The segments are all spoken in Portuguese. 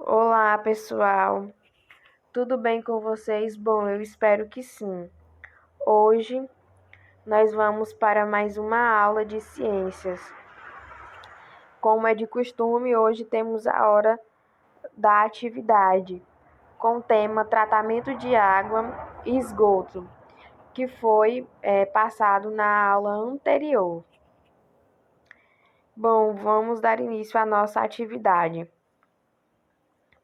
Olá, pessoal. Tudo bem com vocês? Bom, eu espero que sim. Hoje nós vamos para mais uma aula de ciências. Como é de costume, hoje temos a hora da atividade, com o tema tratamento de água e esgoto, que foi passado na aula anterior. Bom, vamos dar início à nossa atividade.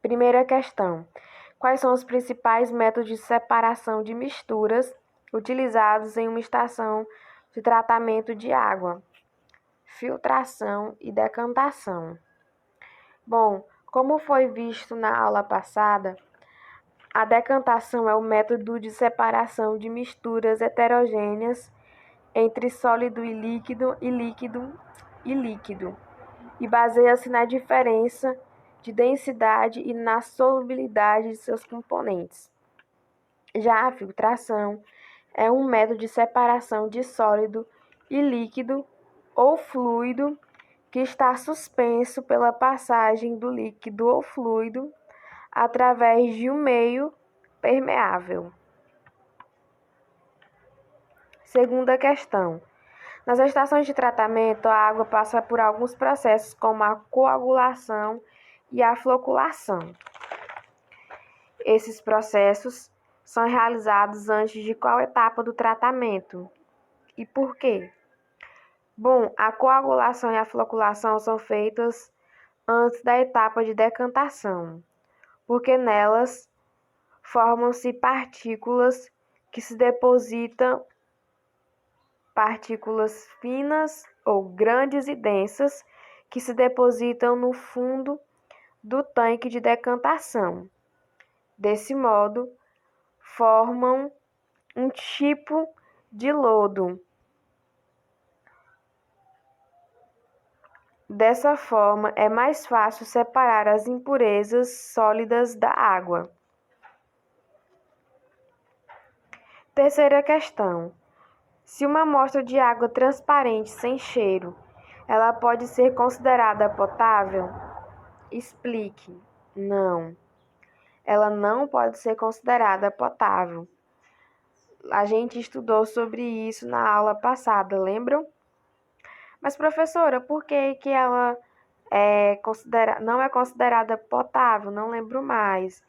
Primeira questão. Quais são os principais métodos de separação de misturas utilizados em uma estação de tratamento de água? Filtração e decantação. Bom, como foi visto na aula passada, a decantação é o método de separação de misturas heterogêneas entre sólido e líquido e baseia-se na diferença de densidade e na solubilidade de seus componentes. Já a filtração é um método de separação de sólido e líquido ou fluido que está suspenso pela passagem do líquido ou fluido através de um meio permeável. Segunda questão. Nas estações de tratamento, a água passa por alguns processos como a coagulação e a floculação. Esses processos são realizados antes de qual etapa do tratamento? E por quê? Bom, a coagulação e a floculação são feitas antes da etapa de decantação, porque nelas formam-se partículas que se depositam, partículas finas ou grandes e densas que se depositam no fundo do tanque de decantação. Desse modo, formam um tipo de lodo. Dessa forma, é mais fácil separar as impurezas sólidas da água. Terceira questão. Se uma amostra de água transparente sem cheiro, ela pode ser considerada potável? Explique. Não. Ela não pode ser considerada potável. A gente estudou sobre isso na aula passada, lembram? Mas, professora, por que ela não é considerada potável? Não lembro mais.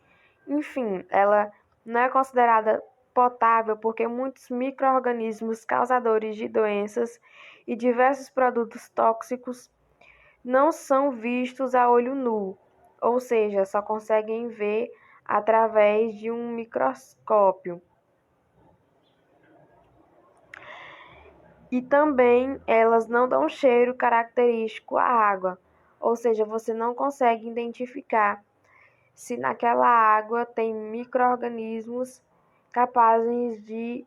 Enfim, ela não é considerada potável porque muitos micro-organismos causadores de doenças e diversos produtos tóxicos não são vistos a olho nu, ou seja, só conseguem ver através de um microscópio. E também elas não dão cheiro característico à água, ou seja, você não consegue identificar se naquela água tem micro-organismos capazes de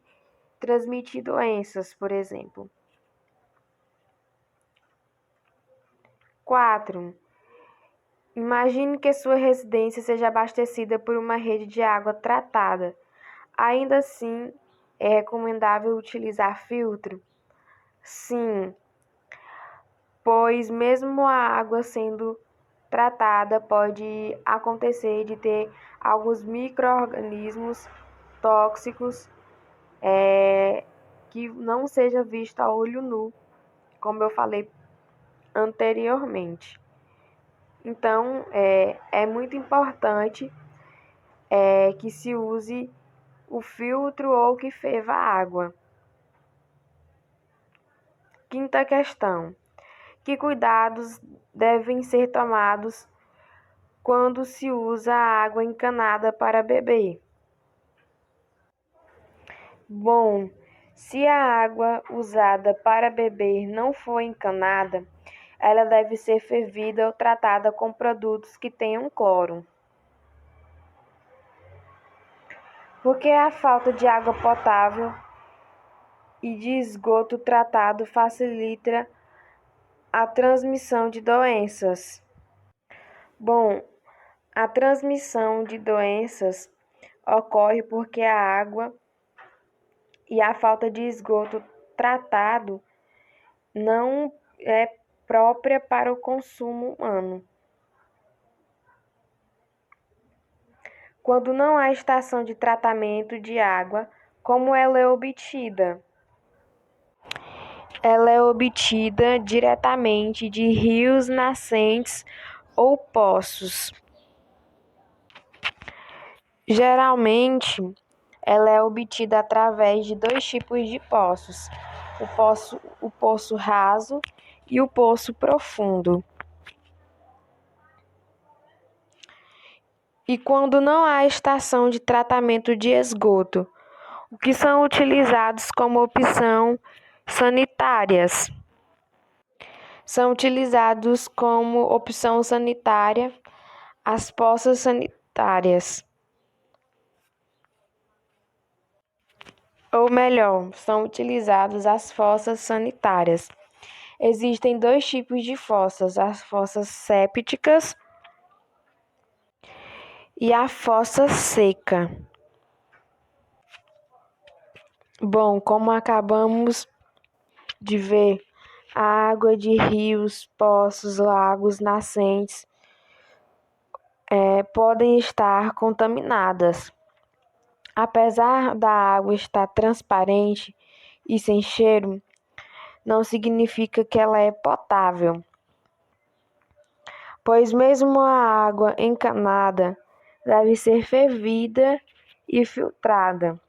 transmitir doenças, por exemplo. 4. Imagine que sua residência seja abastecida por uma rede de água tratada. Ainda assim, é recomendável utilizar filtro? Sim, pois mesmo a água sendo tratada pode acontecer de ter alguns micro-organismos tóxicos que não seja visto a olho nu, como eu falei anteriormente. Então, é muito importante que se use o filtro ou que ferva a água. Quinta questão. Que cuidados devem ser tomados quando se usa a água encanada para beber? Bom, se a água usada para beber não for encanada, ela deve ser fervida ou tratada com produtos que tenham cloro. Porque a falta de água potável e de esgoto tratado facilita a transmissão de doenças. Bom, a transmissão de doenças ocorre porque a água e a falta de esgoto tratado não é própria para o consumo humano. Quando não há estação de tratamento de água, como ela é obtida? Ela é obtida diretamente de rios nascentes ou poços. Geralmente, ela é obtida através de dois tipos de poços: o poço raso e o poço profundo. E quando não há estação de tratamento de esgoto, o que são utilizados como opção sanitárias? São utilizados como opção sanitária as poças sanitárias. Ou melhor, são utilizadas as fossas sanitárias. Existem dois tipos de fossas: as fossas sépticas e a fossa seca. Bom, como acabamos de ver, a água de rios, poços, lagos, nascentes podem estar contaminadas. Apesar da água estar transparente e sem cheiro, não significa que ela é potável, pois mesmo a água encanada deve ser fervida e filtrada,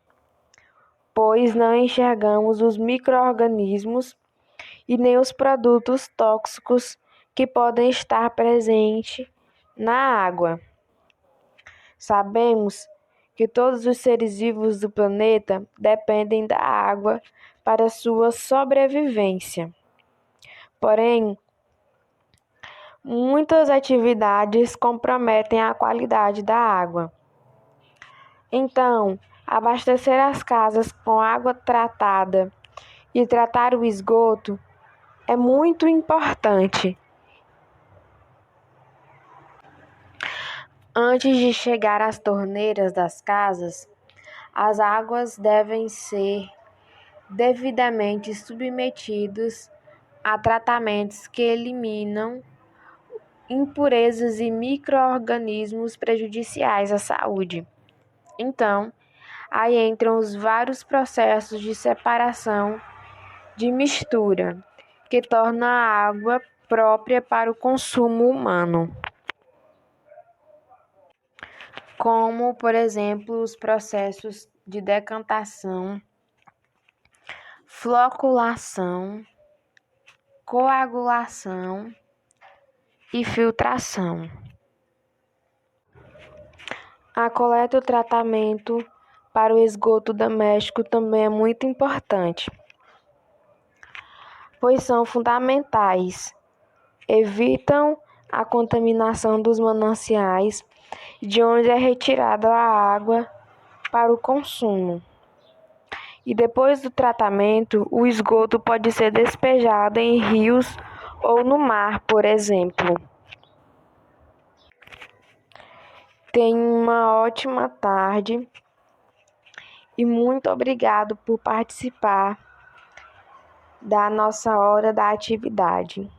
pois não enxergamos os micro-organismos e nem os produtos tóxicos que podem estar presentes na água. Sabemos que todos os seres vivos do planeta dependem da água para sua sobrevivência. Porém, muitas atividades comprometem a qualidade da água. Então, abastecer as casas com água tratada e tratar o esgoto é muito importante. Antes de chegar às torneiras das casas, as águas devem ser devidamente submetidas a tratamentos que eliminam impurezas e micro-organismos prejudiciais à saúde. Então, aí entram os vários processos de separação, de mistura, que torna a água própria para o consumo humano, como, por exemplo, os processos de decantação, floculação, coagulação e filtração. A coleta e o tratamento para o esgoto doméstico também é muito importante, pois são fundamentais. Evitam a contaminação dos mananciais, de onde é retirada a água para o consumo. E depois do tratamento, o esgoto pode ser despejado em rios ou no mar, por exemplo. Tenha uma ótima tarde e muito obrigado por participar da nossa hora da atividade.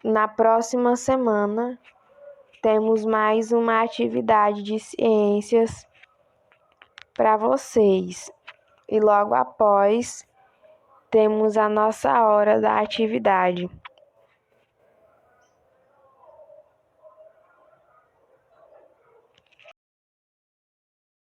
Na próxima semana, temos mais uma atividade de ciências para vocês. E logo após, temos a nossa hora da atividade.